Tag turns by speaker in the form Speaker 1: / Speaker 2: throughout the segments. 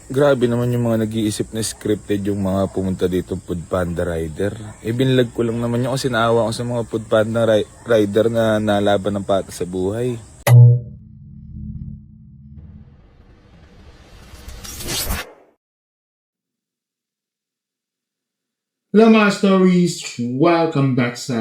Speaker 1: Grabe naman yung mga nag-iisip na scripted yung mga pumunta dito Foodpanda rider. Binlag ko lang naman yung kasi naawa ko sa mga Foodpanda rider na nalaban ng pata sa buhay.
Speaker 2: Hello mga stories! Welcome back sa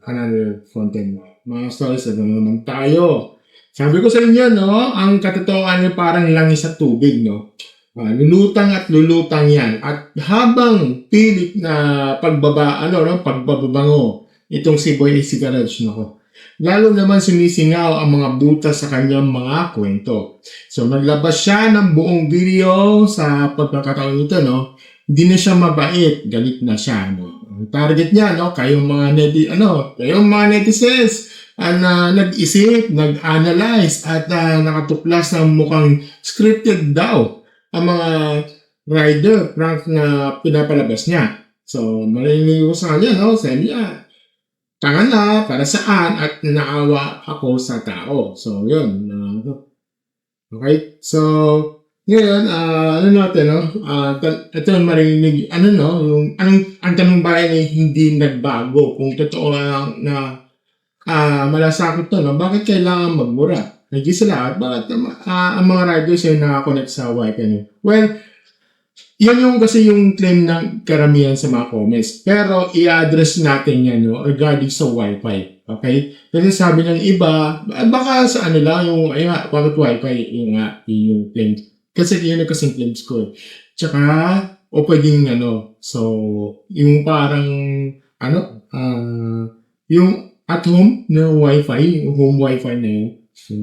Speaker 2: another content mo. Mga stories, ano naman tayo? Sabi ko sa inyo, no, ang katotohanan ay parang langis sa tubig, no? Lulutang at lulutang yan. At habang pilit na pagbababango, itong si Boy AC Garage, no? Lalo naman sumisingaw ang mga butas sa kanyang mga kwento. So naglabas siya ng buong video sa pagkakataon ito, no? Hindi na siya mabait, galit na siya, no? Ang target niya, no, kayong mga netizens na nag-isip, nag-analyze at nakatuklas ng mukhang scripted daw ang mga rider prank na pinapalabas niya. So, marinig ko sa kanya, no, sabi niya, tanga na, para saan, at naawa ako sa tao. So, yun. Okay? So, ngayon, ano natin, no? Ito marinig, yung, ang tanong ba ay hindi nagbago? Kung totoo na malasakit to, no? Bakit kailangan magmura? Hindi sila, bakit ang mga riders ay nakakonect sa Wi-Fi niyo? Well, yan yung kasi yung claim ng karamihan sa mga comments. Pero i-address natin yan, no? Regarding sa Wi-Fi. Okay? Kasi sabi ng iba, baka sa ano lang, yung, bakit Wi-Fi, yung claim. Kasi yun yung kasing claims ko. Tsaka, o pwedeng so, yung parang, yung at home na Wi-Fi, yung home Wi-Fi na yun. So,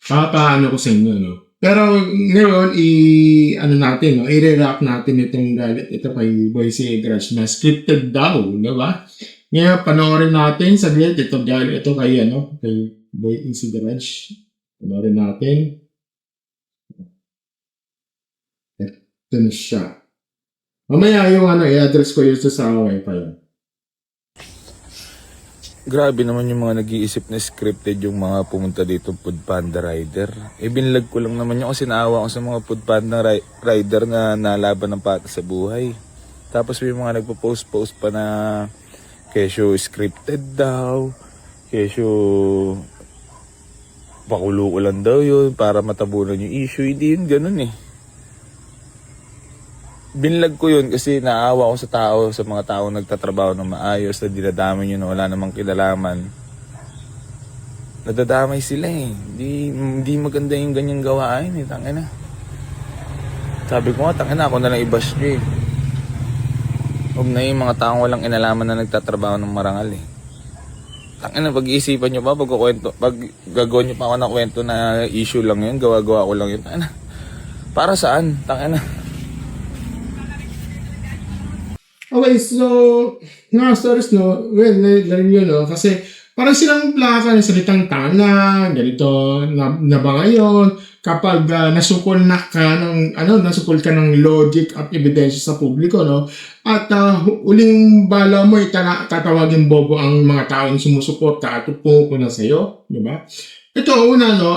Speaker 2: papaano ko sa inyo, no? Pero ngayon, natin, no? I-react natin itong galit. Ito kay Boy C. Garage na scripted daw, di ba? Ngayon, panoorin natin saglit. Ito kay, kay Boy C. Garage. Panoorin natin. Ito na siya. Mamaya yung i-address ko yun sa Wi-Fi.
Speaker 1: Grabe naman yung mga nag-iisip na scripted yung mga pumunta dito Foodpanda rider. Binlag ko lang naman yung kasi naawa ko sa mga Foodpanda rider na nalaban ng pata sa buhay. Tapos may mga nagpo-post pa na kesyo scripted daw, kesyo pakulo ko lang daw yun para matabunan yung issue. Hindi yun ganun eh. Binlag ko yun kasi naawa ko sa mga tao nagtatrabaho ng maayos na dinadamay yun na wala namang kinalaman. Nadadamay sila eh. Hindi maganda yung ganyang gawain eh. Tangina. Sabi ko nga, tangina ako na lang i-bash nyo eh. Huwag na yung mga taong walang inalaman na nagtatrabaho ng marangal eh. Tangina, pag-iisipan nyo pa, pag gagawin nyo pa ako ng kwento na issue lang yun, gawa-gawa ko lang yun. Tangina. Para saan? Tangina.
Speaker 2: Okay, so, mga stories, no, well, larin yun, no, kasi parang silang plaka ng salitang tanga, ganito, na ba ngayon, kapag nasukol ka ng logic at ebidensya sa publiko, no, at uling bala mo, tatawagin bobo ang mga taong sumusuporta at pumupunan sa'yo, di ba? Ito, una, no,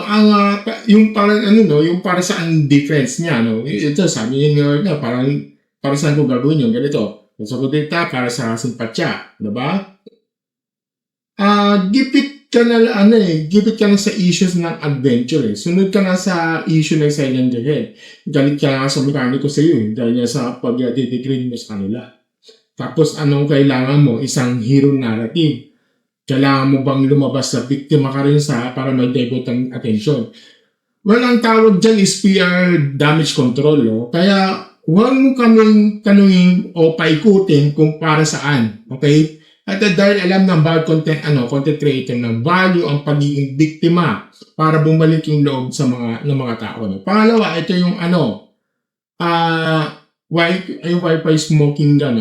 Speaker 2: yung parang, yung para sa defense niya, no, ito, sabi niyo, parang, para saan ko gagawin yung ganito? So, data para sa simpatya, diba? Gipit ka na sa issues ng adventure eh. Sunod ka na sa issue ng silent head. Galit ka na sa mekaniko sa iyo eh, dahil sa pag-degrade mo sa kanila. Tapos anong kailangan mo? Isang hero narrative. Kailangan mo bang lumabas sa biktima ka rin para mag-divert ang attention? Well, ang tawag dyan is PR damage control. No? Kaya, huwag mo kaming tanungin o paikutin kung para saan. Okay? At dahil alam ng bad content creator ng value ang pagiging biktima para bumalik yung loob sa mga tao. No? Pangalawa, ito yung yung Wi-Fi smoking gun.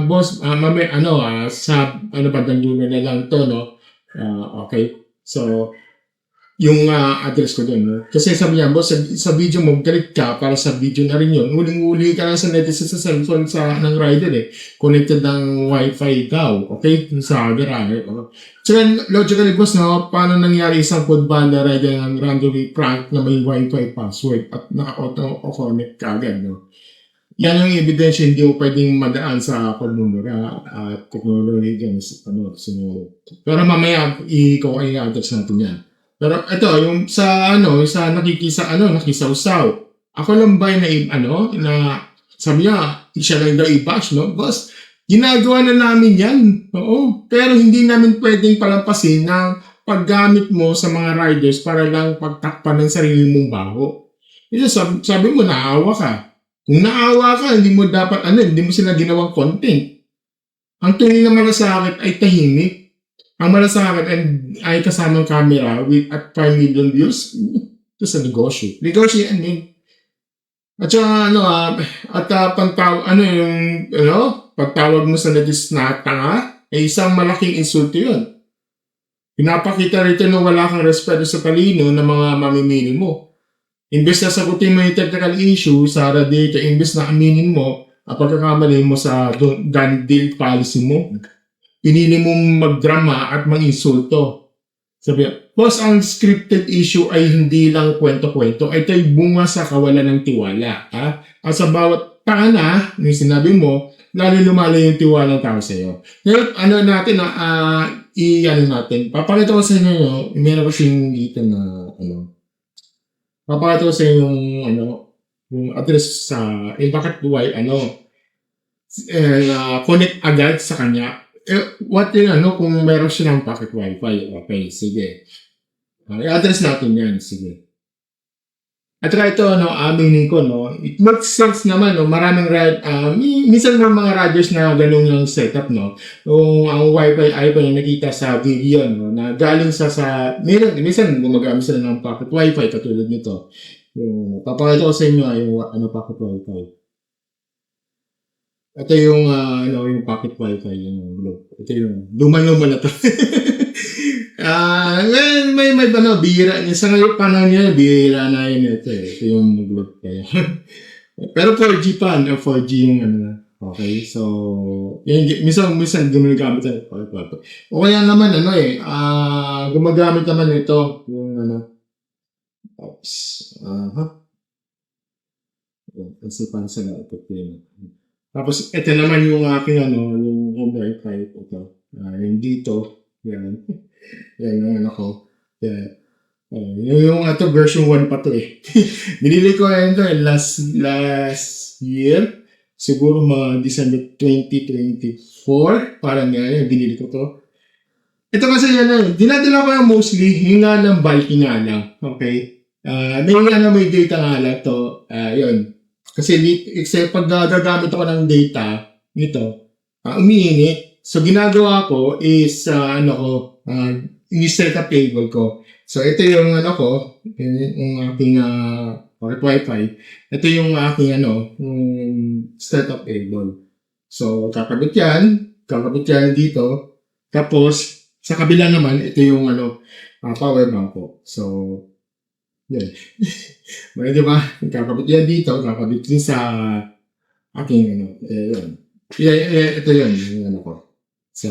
Speaker 2: Boss, sa badang na lang to, no? Okay. So, yung address ko doon. No? Kasi sabi niya, boss, sa video mo, galit ka para sa video na rin yun. Huling-huli ka lang sa netizen sa cellphone ng rider eh. Connected ng wifi daw. Okay? Sa garage. So, logically, boss, no, paano nangyari isang food banda rider ng randomly prank na may wifi password at naka-auto-connect ka agad, no? Yan ang ebidensya, hindi mo pwedeng madaan sa pagmumura at technology dyan. Sinunod. Pero mamaya, ikaw ay address natin yan. Pero ito, yung sa nakisawsaw. Ako lang ba na sabi niya, siya lang daw i-bash, no? Boss, ginagawa na namin yan. Oo. Pero hindi namin pwedeng palampasin ng paggamit mo sa mga riders para lang pagtakpan ng sarili mong baho. Ito, sabi mo, naawa ka. Kung naawa ka, hindi mo sila ginawang content. Ang tunay na malasakit ay tahimik. Ang malasakit ay kasamang camera at 5 million views. Ito sa negosyo. Negosyo yan eh. At saka pagtawag mo sa netizen na tanga, ay isang malaking insulto yun. Pinapakita rito na wala kang respeto sa talino ng mga mamimili mo. Imbes na sagutin mo yung technical issue sa radiator, imbes na aminin mo ang pagkakamali mo sa gun deal policy mo, pinili mong magdrama at manginsulto. Sabi, boss, ang scripted issue ay hindi lang kwento-kwento, ay ito'y bunga sa kawalan ng tiwala. Ha? At sa bawat tanga yung sinabi mo, lalo lumala yung tiwala ng tao sa'yo. Ngayon, natin, papakita ko sa inyo, meron ko siyang dito na, papakita ko sa inyo yung address sa, bakit connect agad sa kanya. Kung meron siya ng pocket wifi. Okay, sige. I-address natin yan, sige. At ito, aminin ko, it makes sense naman, maraming minsan mga radios na ganun yung setup, yung ang wifi ay nakita sa video, na galing minsan gumagamit sila ng pocket wifi, katulad nito. Papakita ko sa inyo yung pocket wifi. Ito yung yung pocket wifi, ito yung luma-luma na to. May bihira niya sa ngayon panahon niya, bihira na yun ito eh. Ito yung globe kaya. Pero 4G pa, 4G yung okay, so minsan gumagamit tayo. O kaya naman gumagamit naman ito yung kasi parang sa ito. Tapos, ito naman yung aking, yung wifi, ito. Yung dito, yan. Yan yung ako. Yan. Yung version 1 pa to eh. Binili ko yan last year. Siguro mga December 2024. Parang yan, binili ko to. Ito kasi dinadala ko yung mostly, hinga ng bulky nga lang. Okay? May data nga lang to. Yun. Kasi pag gagamit ako ng data nito, umiinit. So, ginagawa ko is, i-set up cable ko. So, ito yung yung aking pocket wifi. Ito yung aking yung setup cable. So, kakabit yan dito. Tapos, sa kabila naman, ito yung power bank ko. So, yan. Di ba? Kakabit yan dito, kakabit din sa aking yun. Ito yun, yung ko. So,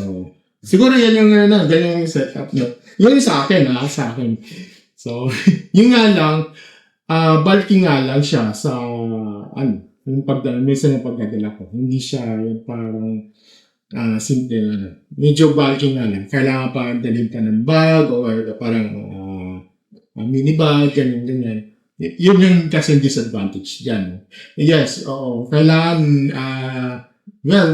Speaker 2: siguro yan yung ganyan yung setup na. Yun sa akin, sa akin. So, yung nga lang, bulky nga lang siya sa, yung minsan yung pagdadala ko. Hindi siya yung parang, simple, medyo bulky nga lang. Kailangan pa dalhin ka ng bag or parang, mini bag, ganyan. Yun yung kasi disadvantage dyan. Yes, oo. Kailangan,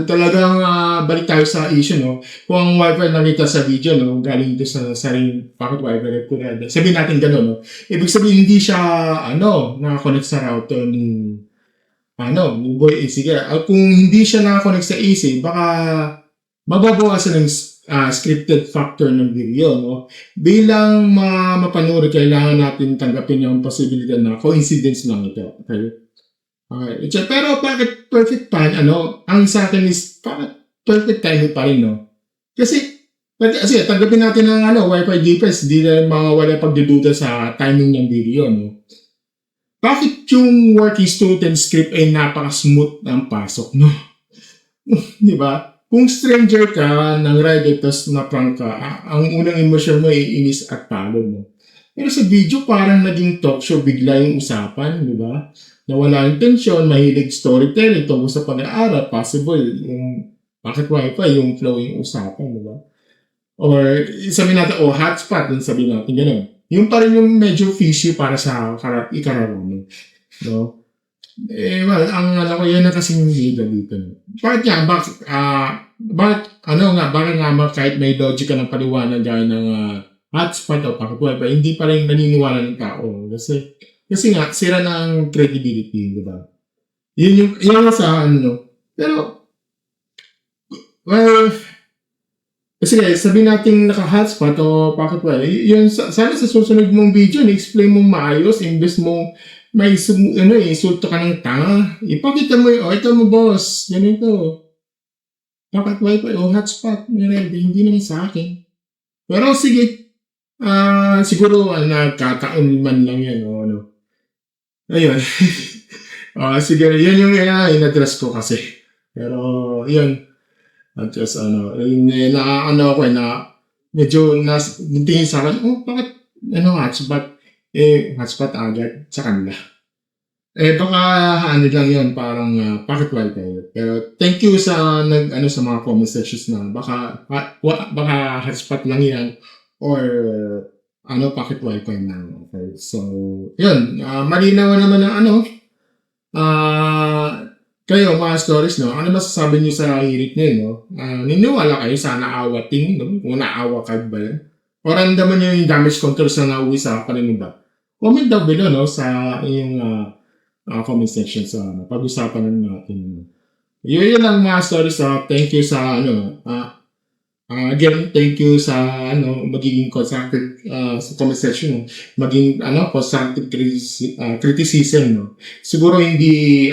Speaker 2: talagang balik tayo sa issue, Kung ang wifi nakita sa video, galing doon sa saring pocket wifi, sabihin natin gano'n, Ibig sabihin, hindi siya, nakakonect sa router ni Boy AC. Kung hindi siya nakakonect sa AC, baka mababawasan ng scripted factor ng video, Bilang mapanuri, kailangan natin tanggapin yung posibilidad na coincidence lang ito. Okay? Pero bakit perfect time? Ang sa akin is, bakit perfect timing pa rin, Kasi Kasi tanggapin natin ng Wi-Fi defense, hindi na mawawala pagdududa sa timing ng video, no? Bakit yung working student script ay napaka-smooth ng pasok, no? Di ba? Kung stranger ka ng Reddit tapos na-prank ka, ang unang emosyon mo ay inis at pagod mo. Pero sa video, parang naging talk show, bigla yung usapan, di ba? Nawala yung tension, mahilig storytelling tungkol sa pag-aaral, possible yung bakit wifi, yung flow yung usapan, di ba? Or sabihin natin, hotspot, dun sabihin natin, gano'n. Yung pa rin yung medyo fishy para sa ikararami. No? Well, ang alam ko, yun na kasi yung bida dito. Bakit nga, bakit nga kahit may logic ka ng paliwanag gaya ng hotspot o packet wifi, hindi pa rin naniniwala ng tao. Kasi nga, sira ng credibility, di ba? Yun sa Pero, well, kasi sabihin natin naka-hotspot o packet wifi, yun, sana sa susunod mong video, na-explain mong maayos, imbes mong may insulto ka ng tanga. Ipakita mo ito mo boss, ganito. Packet wifi o hotspot, hindi naman sa akin. Pero sige, siguro nagkataon man lang yan, o ano. Ayun. Sige, yun yung in-address ko kasi. Pero, yun. At just, ako medyo tingin sa akin, bakit, hotspot? Hotspot agad sa kanila. Baka, lang yun, parang, packet wifi. Pero, thank you sa, sa mga comment sections na, baka hotspot lang yan, or, packet wifi lang. Okay, so, yun, malinaw naman ng kayo, mga stories, no? Ano masasabi niyo sa hirit niyo, no? Niniwala kayo sa naawating, no? Kung naawa ka ba yan? O ramdaman niyo yung damage control sa nauwi sa kanina. Comment down below, no? Sa iyong comment section sa pag-usapan natin. Yun lang mga stories. Thank you sa, again, thank you sa, magiging constructive sa comment section. Maging, constructive criticism, no? Siguro hindi,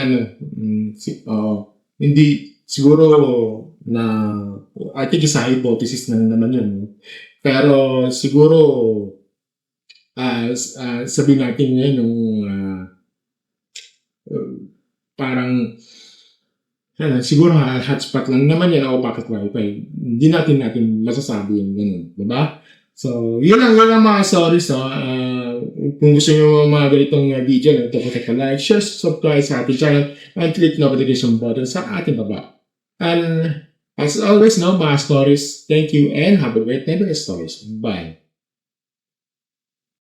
Speaker 2: hindi, siguro na, I think isa hypothesis na naman yun. No? Pero, siguro, sabihin natin ngayon, parang, siguro hotspot lang naman yan o packet wifi. Hindi natin masasabi yung ganun. Diba? So, yun lang mga stories. Kung gusto nyo mga ganitong video, ito like, share, subscribe sa ating channel, and click notification button sa ating baba. And as always, mga stories, thank you and have a great day with stories. Bye.